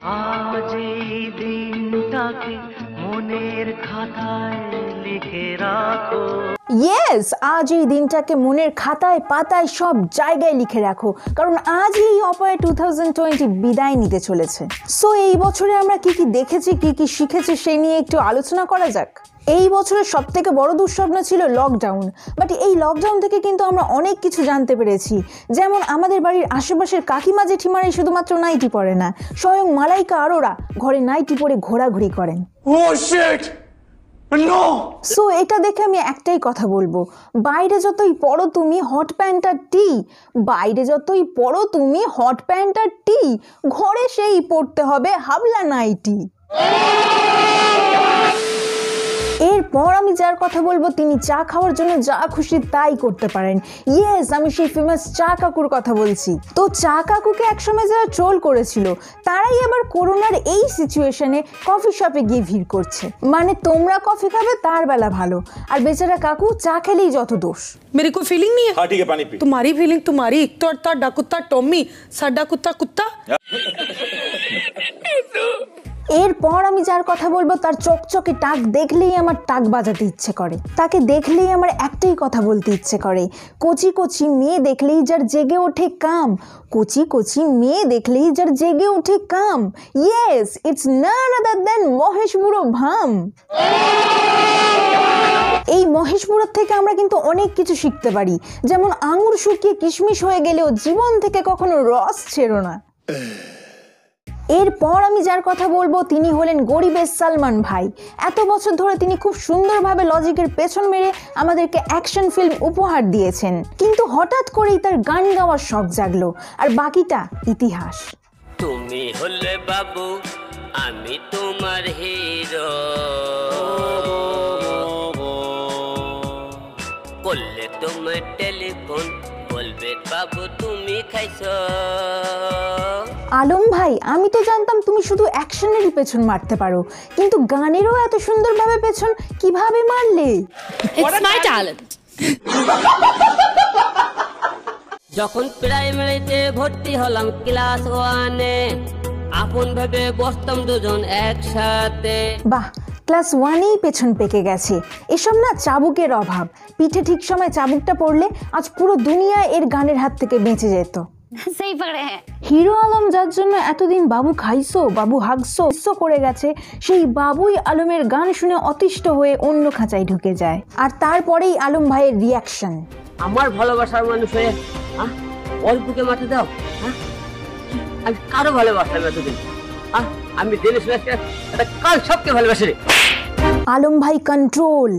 আজ এই দিনটাকে মনের খাতায় লিখে রাখো। ইয়েস, আজ এই দিনটাকে মনের খাতায় পাতায় সব জায়গায় লিখে রাখো, কারণ আজ এই অপয়া 2020 বিদায় নিতে চলেছে। সো এই বছরে আমরা কি কি দেখেছি, কি কি শিখেছি সেই নিয়ে একটু আলোচনা করা যাক। এই বছরের সব থেকে বড় দুঃস্বপ্ন ছিল লকডাউন, বাট এই লকডাউন থেকে কিন্তু আমরা অনেক কিছু জানতে পেরেছি। যেমন আমাদের বাড়ির আশেপাশের কাকিমা জেঠিমারাই শুধুমাত্র নাইটি পরে না, স্বয়ং মালাইকা আরোরা ঘরে নাইটি পরে ঘোরাঘুরি করেন। সো এটা দেখে আমি একটাই কথা বলবো, বাইরে যতই পরো তুমি হট প্যান্ট আর টি, বাইরে যতই পরো তুমি হট প্যান্ট আর টি, ঘরে সেই পরতে হবে হাবলা নাইটি। এরপর আমি যার কথা বলবো তিনি চা খাওয়ার জন্য যা খুশি তাই করতে পারেন। ইয়েস, আমি সেই ফেমাস চা কাকুর কথা বলছি। তো চা কাকুকে একসময় যারা ট্রোল করেছিল তারাই আবার করোনার এই সিচুয়েশনে কফি শপে গিয়ে ভিড় করছে। মানে তোমরা কফি খাবে তার বেলা ভালো, আর বেচারা কাকু চা খেলেই যত দোষ। मेरी कोई फीलिंग नहीं है। हाँ ठीक है, पानी पी। तुम्हारी फीलिंग तुम्हारी, इकता डाकुत्ता टॉमी साडा कुत्ता कुत्ता। এরপর আমি যার কথা বলবো তার চকচকে টাক দেখলেই আমার টাক বাজাতে ইচ্ছে করে, তাকে দেখলেই আমার একটাই কথা বলতে ইচ্ছে করে, কচি কচি মেয়ে দেখলেই যার জেগে ওঠে কাম, কচি কচি মেয়ে দেখলেই যার জেগে ওঠে কাম। Yes, it's none other than Mahesh বুড়ো ভাম। এই মহেশ বুড়োর থেকে আমরা কিন্তু অনেক কিছু শিখতে পারি, যেমন আঙুর শুকিয়ে কিশমিশ হয়ে গেলেও জীবন থেকে কখনো রস ছেড়ো না। এরপর আমি যার কথা বলবো তিনি হলেন গরিবের সালমান ভাই। এত বছর ধরে তিনি খুব সুন্দরভাবে লজিকের পেছন মেরে আমাদেরকে অ্যাকশন ফিল্ম উপহার দিয়েছেন, কিন্তু হঠাৎ করেই তার গান গাওয়ার শখ জাগলো, আর বাকিটা ইতিহাস। তুমি হলে বাবু আমি তোমার হিরো, করলে তোমার টেলিফোন বলবে বাবু তুমি খাইছো। আলম ভাই, আমি তো জানতাম তুমি শুধু অ্যাকশনেরই পেছন মারতে পারো, কিন্তু গানেরও এত সুন্দরভাবে পেছন কিভাবে মারলে? It's my talent. যখন প্রাইমারিতে ভর্তি হলাম ক্লাস 1-এ, আপন ভেবে বসতাম দুজন একসাথে। বাহ, ক্লাস 1-এই পেছন পেকে গেছে। এসব না চাবুকের অভাব, পিঠে ঠিক সময় চাবুকটা পড়লে আজ পুরো দুনিয়া এর গানের হাত থেকে বেঁচে যেত। सही पकड़े हैं। হিরো আলম যার জন্য এতদিন বাবু খাইছো বাবু হাগছো করে গেছে, সেই বাবুই আলমের গান শুনে অতিষ্ঠ হয়ে অন্য খাঁচায় ঢুকে যায়, আর তারপরেই আলম ভাইয়ের রিয়াকশন। আমার ভালোবাসার মানুষ হয়ে অল্পকে মাঠে দাও। আমি কারো ভালোবাসলাম এতদিন, আমি দিনে শুনে কাল সবকে ভালোবাসি। আলম ভাই কন্ট্রোল।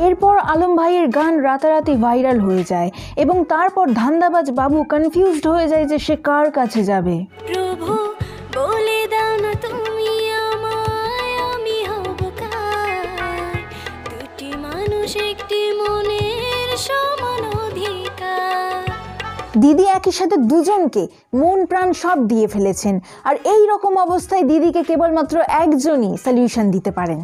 এরপর আলম ভাইয়ের গান রাতারাতি ভাইরাল হয়ে যায় এবং তারপর ধান্দাবাজ বাবু কনফিউজড হয়ে যায় যে সে কার কাছে যাবে। প্রভু বলে দাও না তুমি আমায়, আমি হব কার, দুটি মানুষ একটি মনের সমান অধিকার। দিদি একই সাথে দুজনকে মন প্রাণ সব দিয়ে ফেলেছেন, আর এই রকম অবস্থায় দিদিকে কেবলমাত্র একজনই সলিউশন দিতে পারেন।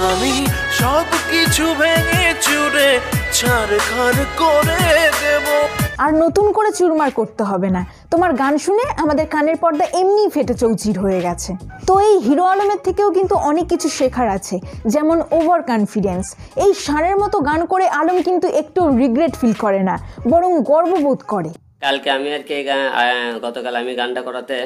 আমি সব কিছু ভেঙে চুরে ছারখার করে দেব। আর নতুন করে চুরমার করতে হবে না, তোমার গান শুনে আমাদের কানের পর্দা এমনিই ফেটে চৌচির হয়ে গেছে। তো এই হিরো আলমের থেকেও কিন্তু অনেক কিছু শেখার আছে, যেমন ওভার কনফিডেন্স। এই ষাঁড়ের মতো গান করে আলম কিন্তু একটু রিগ্রেট ফিল করে না, বরং গর্ববোধ করে। কালকে আমি আর কি গতকাল আমি গানটা করাতে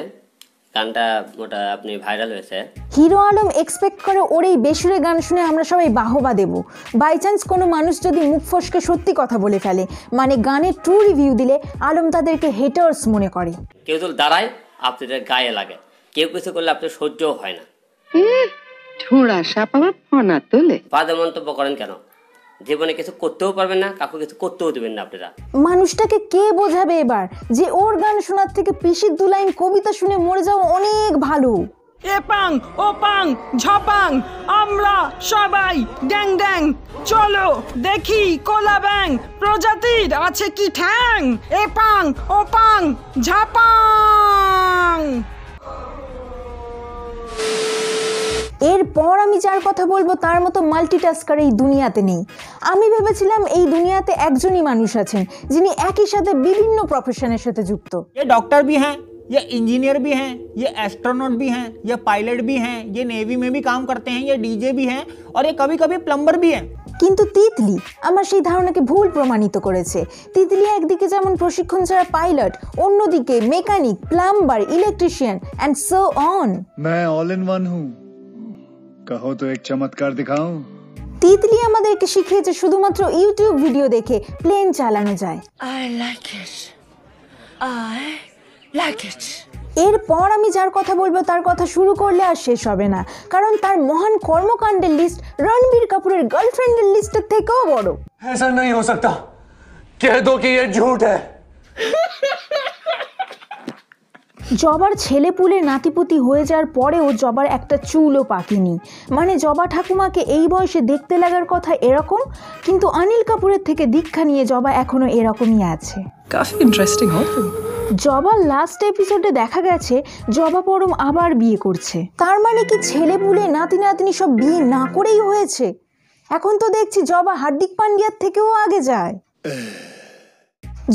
গানটা ওটা আপনি ভাইরাল হয়েছে। হিরো আলম এক্সপেক্ট করে ওর এই বেসুরে গান শুনে আমরা সবাই বাহবা দেব। বাই চান্স কোনো মানুষ যদি মুখ ফসকে সত্যি কথা বলে ফেলে, মানে গানের ট্রু রিভিউ দিলে আলম তাদেরকে হেটার্স মনে করে। কেউ তো দাঁড়ায় আপনাদের গায়ে লাগে, কেউ কিছু করলে আপনার সহ্যও হয় না। ঠোঁড়া সাপ আবার ফনা তোলে। বাজে মন্তব্য করেন কেন? জীবনে কিছু করতেও পারবেন না, কাকু কিছু করতেও দেবেন না আপনারা। মানুষটাকে কে বোঝাবে এবার যে ওর গান শোনার থেকে পিসির দু লাইন কবিতা শুনে মরে যাওয়া অনেক ভালো। এপাং ওপাং ঝপাং আমরা সবাই ড্যাং ড্যাং, চলো দেখি কোলা ব্যাং প্রজাতির আছে কি ঠ্যাং, এপাং ওপাং ঝাপাং। এরপর আমি যার কথা বলবো তার মতো মাল্টিটাস্কার এই দুনিয়াতে নেই। আমি ভেবেছিলাম এই দুনিয়াতে একজনই মানুষ আছেন যিনি একই সাথে বিভিন্ন প্রফেশনের সাথে যুক্ত। ये डॉक्टर भी हैं, ये इंजीनियर भी हैं, ये एस्ट्रोनॉट भी हैं, ये पायलट भी हैं, ये नेवी में भी काम करते हैं, ये डीजे भी हैं और ये कभी कभी प्लम्बर भी हैं। কিন্তু তিতলি আমার সেই ধারণাকে ভুল প্রমাণিত করেছে। তিতলি একদিকে যেমন প্রশিক্ষণ ছাড়া পাইলট, অন্যদিকে mechanic, plumber, electrician and so on. मैं ऑल इन वन हूँ, कहो तो एक चमत्कार दिखाऊं। তিতলি আমাদেরকে শিখিয়েছে শুধুমাত্র ইউটিউব ভিডিও দেখে প্লেন চালানো যায়। এরপর আমি যার কথা বলবো তার কথা শুরু করলে আর শেষ হবে না, কারণ তার মহান কর্মকাণ্ডের লিস্ট রণবীর কাপুরের গার্লফ্রেন্ডের লিস্টের থেকেও বড়। ऐसा नहीं हो सकता, कह दो कि ये झूठ है। জবার ছেলেপুলে নাতিপুতি হয়ে যাওয়ার পরেও জবার একটা চুলও পাকেনি। মানে জবা ঠাকুমাকে এই বয়সে দেখতে লাগার কথা এরকম, কিন্তু অনিল কাপুরের থেকে দীক্ষা নিয়ে জবা এখনো এরকমই আছে। काफी इंटरेस्टिंग हो तुम। জবার লাস্ট এপিসোডে দেখা গেছে জবা পরম আবার বিয়ে করছে। তার মানে কি ছেলেপুলে নাতি নাতনি সব বিয়ে না করেই হয়েছে? এখন তো দেখছি জবা হার্দিক পান্ডিয়ার থেকেও আগে যায়।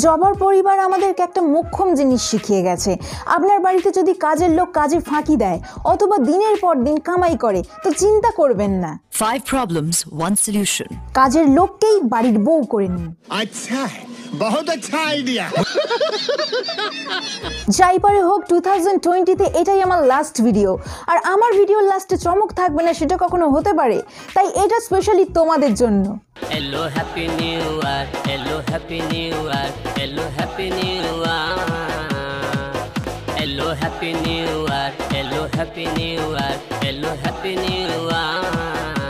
জবার পরিবার আমাদেরকে একটা মোক্ষম জিনিস শিখিয়ে গেছে। আপনার বাড়িতে যদি কাজের লোক কাজে ফাঁকি দেয় অথবা দিনের পর দিন কামাই করে তো চিন্তা করবেন না, 5 problems, 1 solution. কাজের লোককেই বাড়ির বউ করে নিন। अच्छा है, बहुत अच्छा आइडिया। যাই পারে হোক 2020-তে এটাই আমার লাস্ট ভিডিও, আর আমার ভিডিওর লাস্টে চমক থাকবে না সেটা কখনো হতে পারে, তাই এটা স্পেশালি তোমাদের জন্য। Hello happy new year, hello happy new year, hello happy new year, hello happy new year, hello happy new year, hello happy new year.